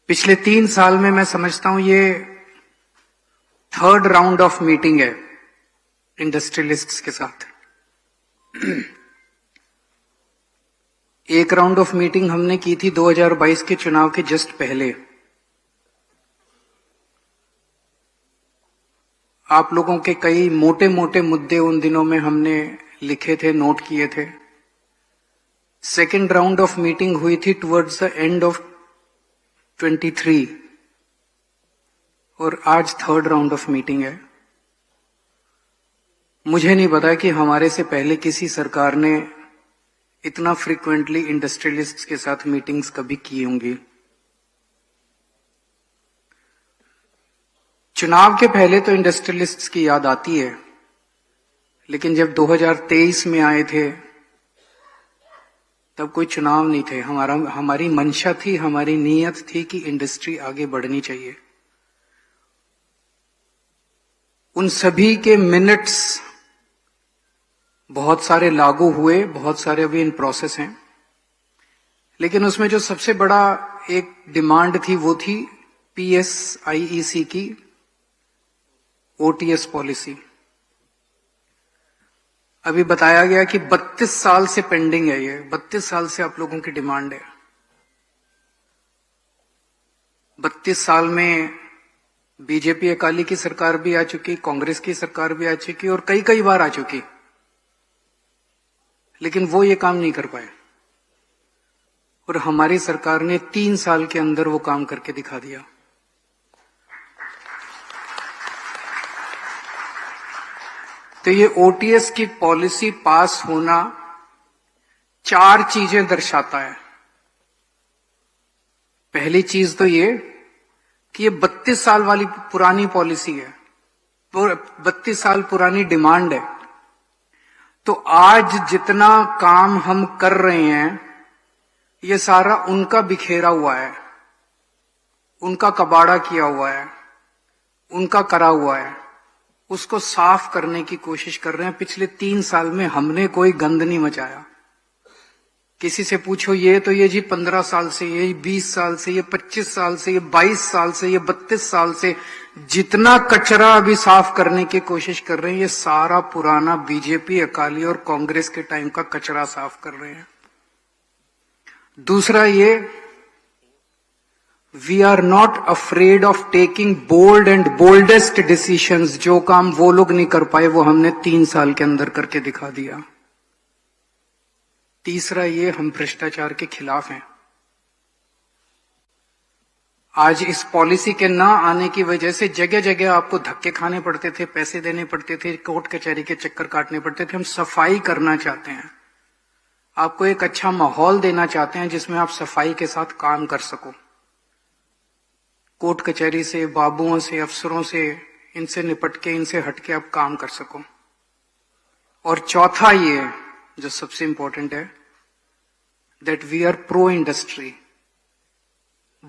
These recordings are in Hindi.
पिछले 3 साल में मैं समझता हूं ये थर्ड राउंड ऑफ मीटिंग है इंडस्ट्रियलिस्ट्स के साथ। एक राउंड ऑफ मीटिंग हमने की थी 2022 के चुनाव के जस्ट पहले। आप लोगों के कई मोटे मोटे मुद्दे उन दिनों में हमने लिखे थे, नोट किए थे। सेकेंड राउंड ऑफ मीटिंग हुई थी टुवर्ड्स द एंड ऑफ 23 और आज थर्ड राउंड ऑफ मीटिंग है। मुझे नहीं पता कि हमारे से पहले किसी सरकार ने इतना फ्रीक्वेंटली इंडस्ट्रियलिस्ट्स के साथ मीटिंग्स कभी की होंगी। चुनाव के पहले तो इंडस्ट्रियलिस्ट्स की याद आती है, लेकिन जब 2023 में आए थे तब कोई चुनाव नहीं थे। हमारी मंशा थी, हमारी नीयत थी कि इंडस्ट्री आगे बढ़नी चाहिए। उन सभी के मिनट्स बहुत सारे लागू हुए, बहुत सारे अभी इन प्रोसेस हैं, लेकिन उसमें जो सबसे बड़ा एक डिमांड थी वो थी PSIEC की OTS पॉलिसी। अभी बताया गया कि 32 साल से पेंडिंग है ये, 32 साल से आप लोगों की डिमांड है। 32 साल में बीजेपी अकाली की सरकार भी आ चुकी, कांग्रेस की सरकार भी आ चुकी और कई कई बार आ चुकी, लेकिन वो ये काम नहीं कर पाए। और हमारी सरकार ने 3 साल के अंदर वो काम करके दिखा दिया। तो ये OTS की पॉलिसी पास होना 4 चीजें दर्शाता है। पहली चीज तो ये कि ये 32 साल वाली पुरानी पॉलिसी है, 32 साल पुरानी डिमांड है। तो आज जितना काम हम कर रहे हैं ये सारा उनका बिखेरा हुआ है, उनका कबाड़ा किया हुआ है, उनका करा हुआ है। उसको साफ करने की कोशिश कर रहे हैं। पिछले 3 साल में हमने कोई गंद नहीं मचाया। किसी से पूछो ये तो ये जी 15 साल से, ये 20 साल से, ये 25 साल से, ये 22 साल से, ये 32 साल से जितना कचरा अभी साफ करने की कोशिश कर रहे हैं ये सारा पुराना बीजेपी, अकाली और कांग्रेस के टाइम का कचरा साफ कर रहे हैं। दूसरा ये, we are not afraid of taking bold and boldest decisions. जो काम वो लोग नहीं कर पाए वो हमने 3 साल के अंदर करके दिखा दिया। तीसरा ये, हम भ्रष्टाचार के खिलाफ हैं। आज इस पॉलिसी के ना आने की वजह से जगह जगह आपको धक्के खाने पड़ते थे, पैसे देने पड़ते थे, कोर्ट कचहरी के चक्कर काटने पड़ते थे। हम सफाई करना चाहते हैं, आपको एक अच्छा माहौल देना चाहते हैं जिसमें आप सफाई के साथ काम कर सको। कोर्ट कचहरी से, बाबुओं से, अफसरों से, इनसे निपट के, इनसे हटके आप काम कर सको। और चौथा ये जो सबसे इंपॉर्टेंट है, that we are pro industry.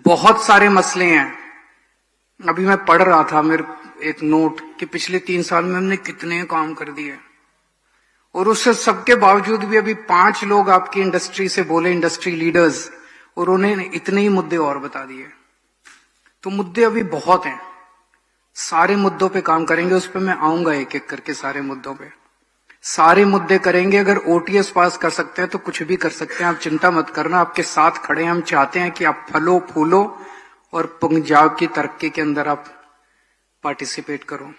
बहुत सारे मसले हैं। अभी मैं पढ़ रहा था मेरे एक नोट कि पिछले 3 साल में हमने कितने काम कर दिए, और उससे सबके बावजूद भी अभी 5 लोग आपकी इंडस्ट्री से बोले, इंडस्ट्री लीडर्स, और उन्होंने इतने ही मुद्दे और बता दिए। तो मुद्दे अभी बहुत हैं। सारे मुद्दों पे काम करेंगे, उस पे मैं आऊंगा एक एक करके। सारे मुद्दों पे सारे मुद्दे करेंगे। अगर OTS पास कर सकते हैं तो कुछ भी कर सकते हैं। आप चिंता मत करना, आपके साथ खड़े हैं। हम चाहते हैं कि आप फलो फूलो और पंजाब की तरक्की के अंदर आप पार्टिसिपेट करो।